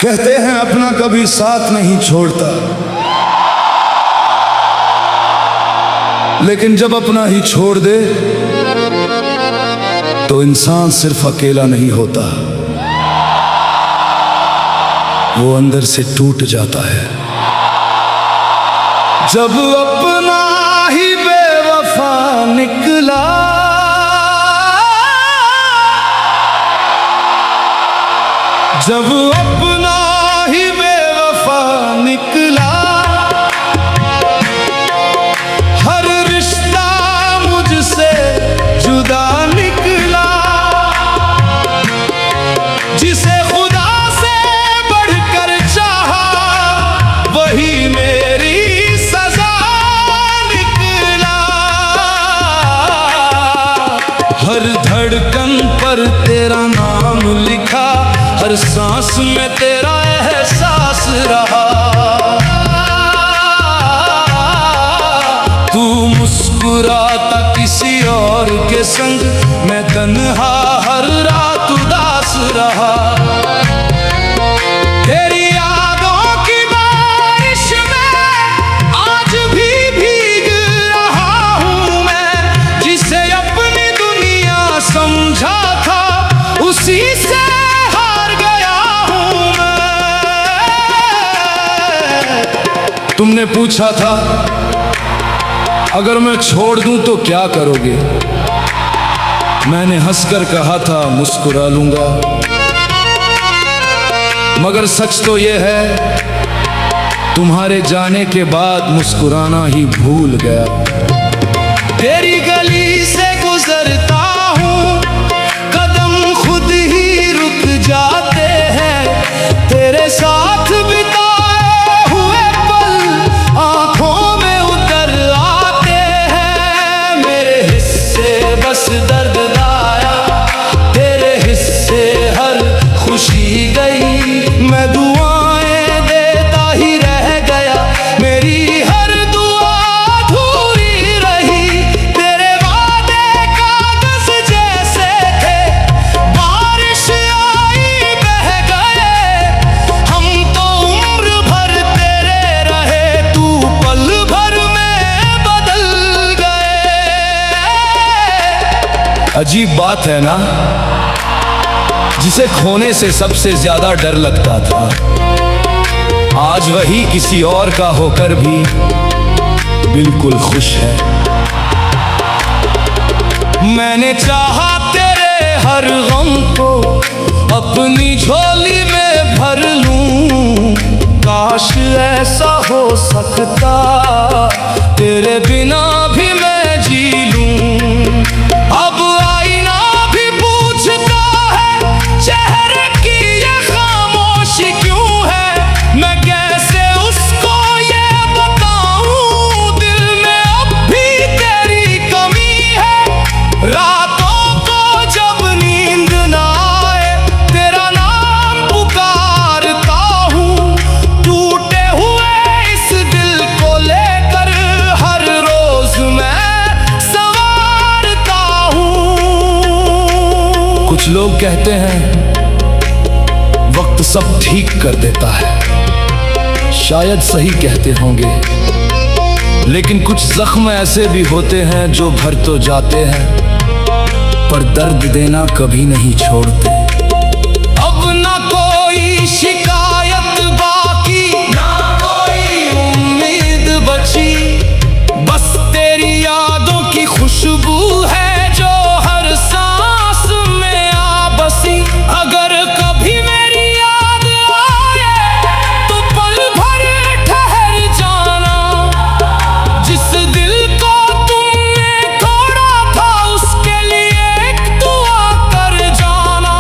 कहते हैं अपना कभी साथ नहीं छोड़ता, लेकिन जब अपना ही छोड़ दे तो इंसान सिर्फ अकेला नहीं होता, वो अंदर से टूट जाता है। जब अपना ही बेवफा निकला, जब अपना ही बेवफा निकला, हर रिश्ता मुझसे जुदा निकला, जिसे खुदा से बढ़कर चाहा वही मेरी सजा निकला। हर धड़कन पर तेरा नाम लिखा, हर सांस में तेरा एहसास रहा। तू मुस्कुराता किसी और के संग, मैं तन्हा हर रात उदास रहा। तेरी यादों की बारिश में आज भी भीग रहा हूँ मैं, जिसे अपनी दुनिया समझा था उसी से तुमने पूछा था अगर मैं छोड़ दूं तो क्या करोगे, मैंने हंसकर कहा था मुस्कुरा लूंगा। मगर सच तो यह है तुम्हारे जाने के बाद मुस्कुराना ही भूल गया। तेरी गली से गुजरता हूं, कदम खुद ही रुक जाते हैं, तेरे साथ बिता दर्द आया, तेरे हिस्से हर खुशी गई, मैं दुआएं देता ही रह गया, मेरी हर दुआ अधूरी रही। तेरे वादे कागज जैसे थे, बारिश आई बह गए, हम तो उम्र भर तेरे रहे, तू पल भर में बदल गए। अजीब बात है ना, जिसे खोने से सबसे ज्यादा डर लगता था, आज वही किसी और का होकर भी बिल्कुल खुश है। मैंने चाहा तेरे हर गम को अपनी झोली में भर लूं, काश ऐसा हो सकता, तेरे बिना भी मैं जी लूं। अब आईना भी पूछता है चेहरे की ये खामोशी क्यों है, मैं कैसे उसको ये बताऊं, दिल में अब भी तेरी कमी है। रातों को जब नींद ना आए, तेरा नाम पुकारता हूँ, टूटे हुए इस दिल को लेकर हर रोज मैं कुछ लोग कहते हैं वक्त सब ठीक कर देता है, शायद सही कहते होंगे, लेकिन कुछ जख्म ऐसे भी होते हैं जो भर तो जाते हैं पर दर्द देना कभी नहीं छोड़ते। अब ना कोई शिकायत बाकी, ना कोई उम्मीद बची, बस तेरी यादों की खुशबू है जो हर सांस में आ बसी। अगर कभी मेरी याद आए तो पल भर ठहर जाना, जिस दिल को तुमने तोड़ा था उसके लिए एक दुआ कर जाना।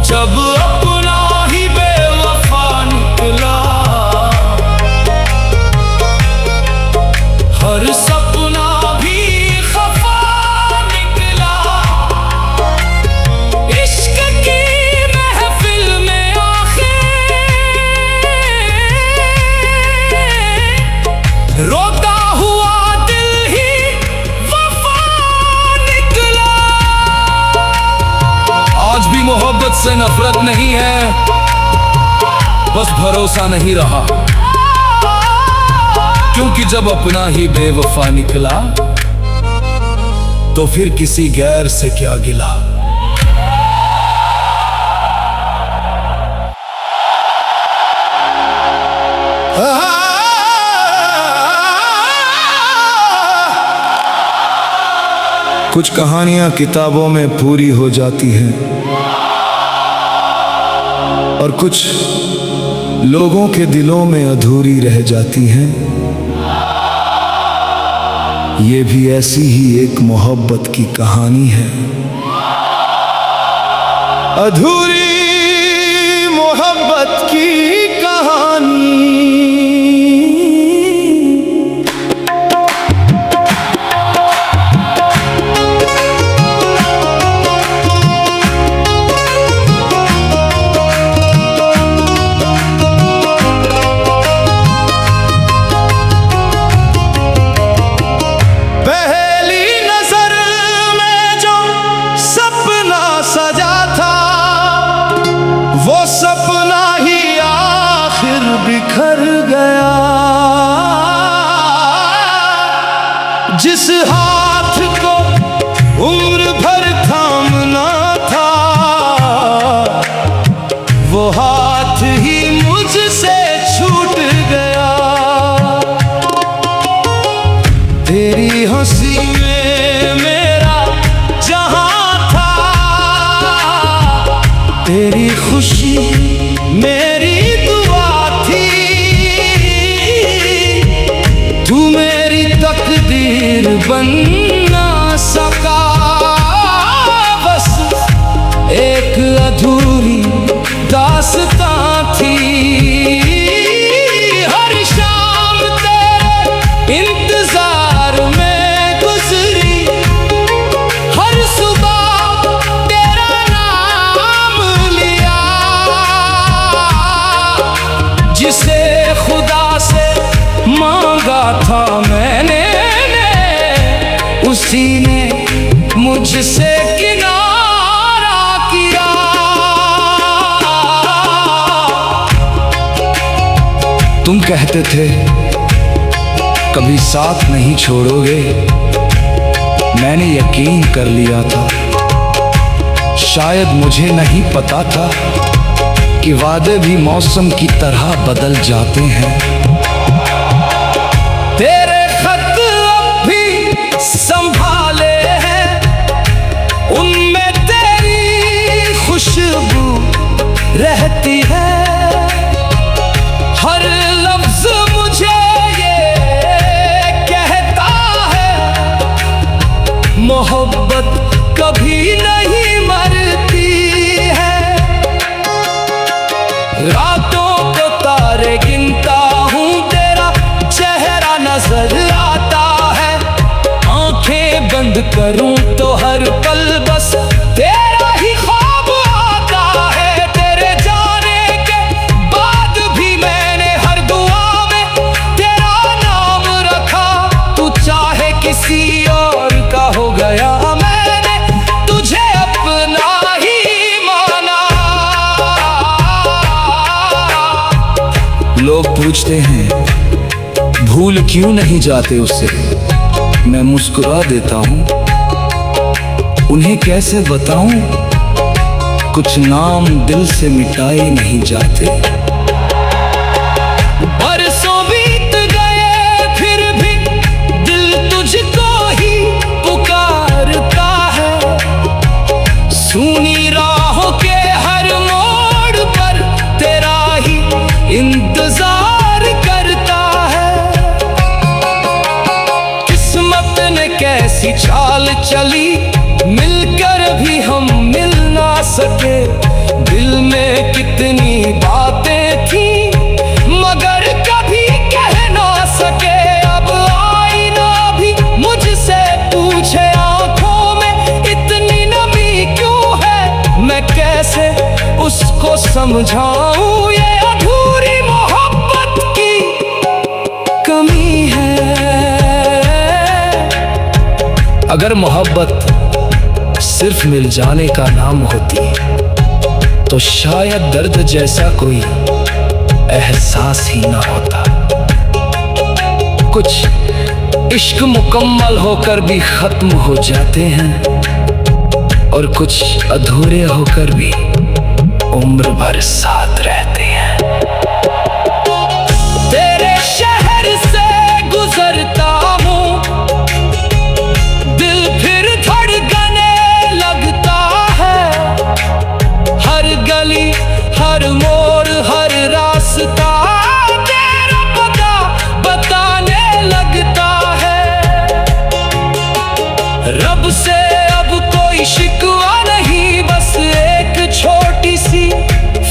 जब अपना ही बेवफा निकला, हर सपना भी खफा निकला, इश्क की महफिल में आखिर रोता हुआ दिल ही वफा निकला। आज भी मोहब्बत से नफरत नहीं है, बस भरोसा नहीं रहा, क्योंकि जब अपना ही बेवफा निकला तो फिर किसी गैर से क्या गिला। कुछ कहानियां किताबों में पूरी हो जाती हैं और कुछ लोगों के दिलों में अधूरी रह जाती हैं। ये भी ऐसी ही एक मोहब्बत की कहानी है, अधूरी मोहब्बत की कहानी। वो सपना ही आखिर बिखर गया, जिस हाथ को उम्र भर थामना था वो हाथ ही मुझसे छूट गया। तेरी हंसी में मेरा जहां था, तेरी खुशी मेरी दुआ थी, तू मेरी तकदीर बन ना सका, बस एक अधूरी दास्तां थी। हर शाम तेरे इंतजार में गुजरी, हर सुबह तेरा नाम लिया, जिसे खुदा से मांगा था मैंने, उसी ने मुझसे किनारा किया। तुम कहते थे कभी साथ नहीं छोड़ोगे, मैंने यकीन कर लिया था। शायद मुझे नहीं पता था कि वादे भी मौसम की तरह बदल जाते हैं। तेरे खत अब भी संभाले हैं, उनमें तेरी खुशबू रहती है। हर लफ्ज मुझे ये कहता है, मोहब्बत कभी नहीं मरती है। रातों को तारे गिनता हूँ, तेरा चेहरा नजर आता है। आंखें बंद करूं तो हर पल बस तेरा ही ख्वाब आता है। तेरे जाने के बाद भी मैंने हर दुआ में तेरा नाम रखा। तू चाहे किसी और का हो गया, मैंने तुझे अपना ही माना। लोग पूछते हैं भूल क्यों नहीं जाते उससे, मैं मुस्कुरा देता हूँ। उन्हें कैसे बताऊं, कुछ नाम दिल से मिटाए नहीं जाते। बरसों बीत गए फिर भी दिल तुझको ही पुकारता है। सुनी राहों के हर मोड़ पर तेरा ही इंतजार करता है। किस्मत ने कैसी चाल चली, मिलकर भी हम मिल ना सके। दिल में कितनी बातें थी मगर कभी कह ना सके। अब आईना भी मुझसे पूछे आंखों में इतनी नमी क्यों है, मैं कैसे उसको समझाऊं ये अधूरी मोहब्बत की कमी है। अगर मोहब्बत सिर्फ मिल जाने का नाम होती तो शायद दर्द जैसा कोई एहसास ही ना होता। कुछ इश्क मुकम्मल होकर भी खत्म हो जाते हैं और कुछ अधूरे होकर भी उम्र भर साथ रहते हैं। तेरे शहर से गुजरता हूँ, दिल फिर धड़कने लगता है। हर गली, हर मोड़, हर रास्ता तेरा पता बताने लगता है। रब से अब कोई शिकवा नहीं, बस एक छोटी सी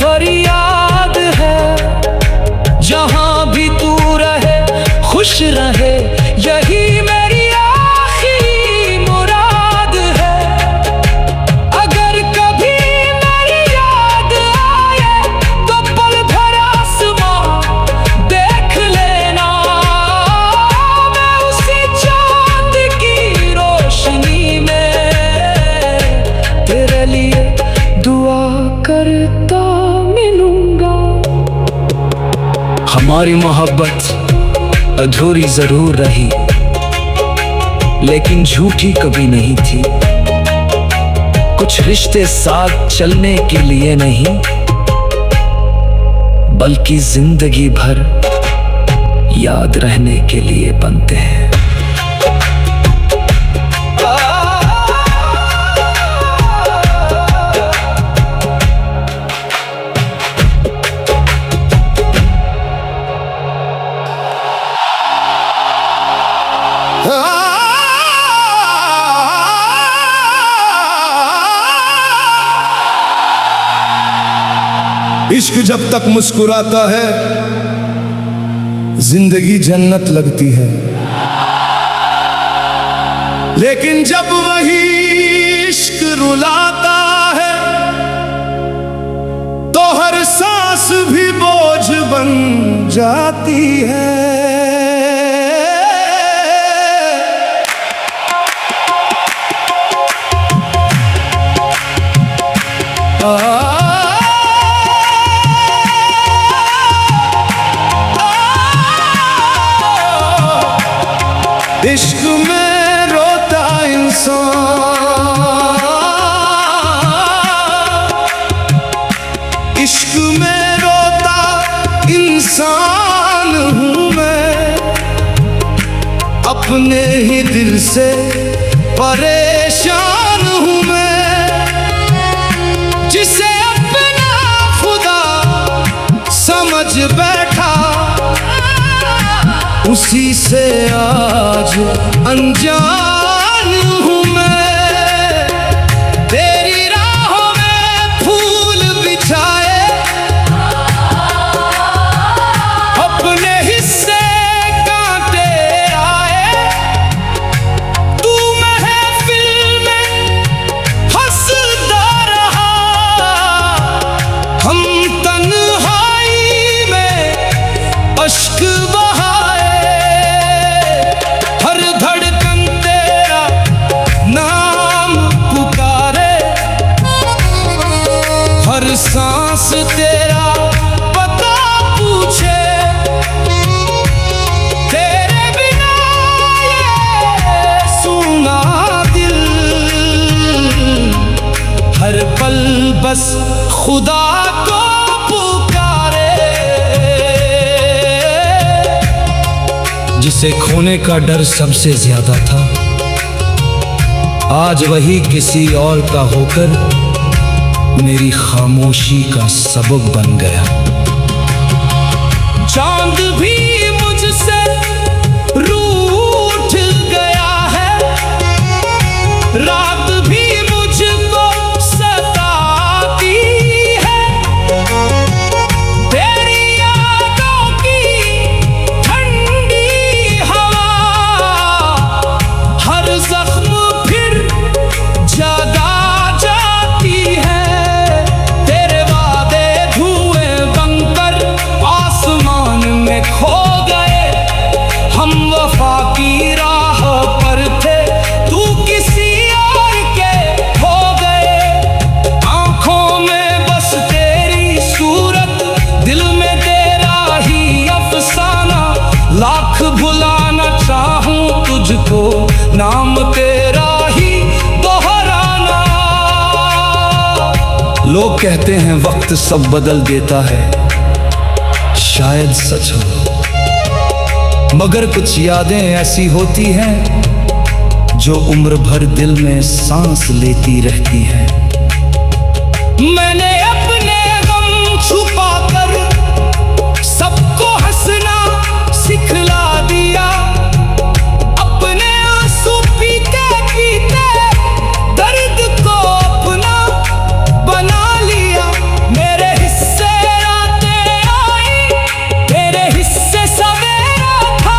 फरियाद है। जहां भी तू रहे खुश रहे, यही मेरी आखिरी मुराद है। अगर कभी मेरी याद आए तो पल भर आसमां देख लेना। मैं उसी चांद की रोशनी में तेरे लिए दुआ करता मिलूंगा। हमारी मोहब्बत अधूरी जरूर रही, लेकिन झूठी कभी नहीं थी। कुछ रिश्ते साथ चलने के लिए नहीं, बल्कि जिंदगी भर याद रहने के लिए बनते हैं। इश्क जब तक मुस्कुराता है जिंदगी जन्नत लगती है, लेकिन जब वही इश्क रुलाता है तो हर सांस भी बोझ बन जाती है। इश्क में रोता इंसान, इश्क में रोता इंसान हूँ मैं। अपने ही दिल से परेशान हूँ मैं। जिसे अपना खुदा समझ बैठा, उसी से आज अनजान हूँ मैं। तेरी राहों में फूल बिछाए, अपने हिस्से कांटे आए। तू महफिल में हंसता रहा, हम तन्हाई में अश्क बहाए। हर सांस तेरा पता पूछे, तेरे बिना ये सूना दिल हर पल बस खुदा को पुकारे। जिसे खोने का डर सबसे ज्यादा था, आज वही किसी और का होकर मेरी खामोशी का सबक बन गया। चांद भी मुझसे रूठ गया है, रात भी मुझको सताती है। तेरी यादों की ठंडी हवा हर जख्म फिर जगा जाती है। खो लोग कहते हैं वक्त सब बदल देता है, शायद सच हो, मगर कुछ यादें ऐसी होती हैं जो उम्र भर दिल में सांस लेती रहती हैं। मैंने अपने गम छुपाकर सबको हंसना सिखला दिया, अपने आंसू पीते पीते दर्द को अपना बना लिया। मेरे हिस्से रातें आई, मेरे हिस्से सवेरा था,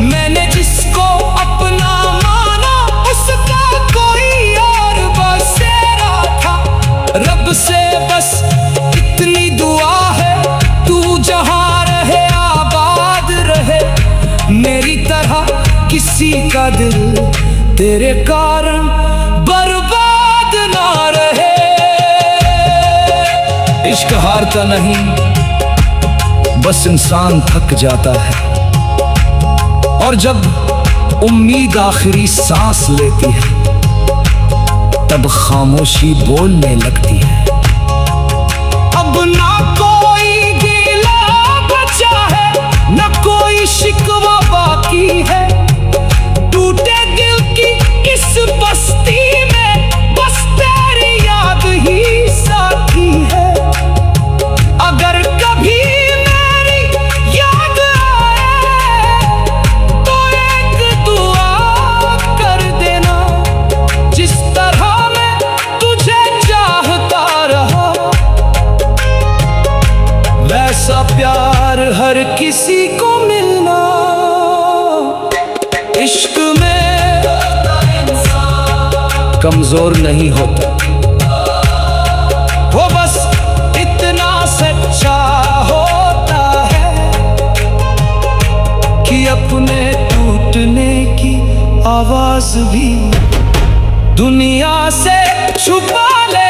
मैंने जिसको अपना माना उसका कोई और बसेरा था। रब से बस इतनी दुआ है, तू जहां रहे आबाद रहे, मेरी तरह किसी का दिल तेरे कारण बर्बाद ना रहे। इश्क हारता नहीं, बस इंसान थक जाता है, और जब उम्मीद आखिरी सांस लेती है तब खामोशी बोलने लगती है। अब ना कोई गिला बचा है, ना कोई शिकवा बाकी है, टूटे दिल की इस बस्ती में बस तेरी याद ही साथी है। अगर कभी मेरी याद आए तो एक दुआ कर देना, जिस तरह मैं तुझे चाहता रहा वैसा प्यार हर किसी को मिलना। इश्क में कमजोर नहीं होता, वो बस इतना सच्चा होता है कि अपने टूटने की आवाज भी दुनिया से छुपा ले।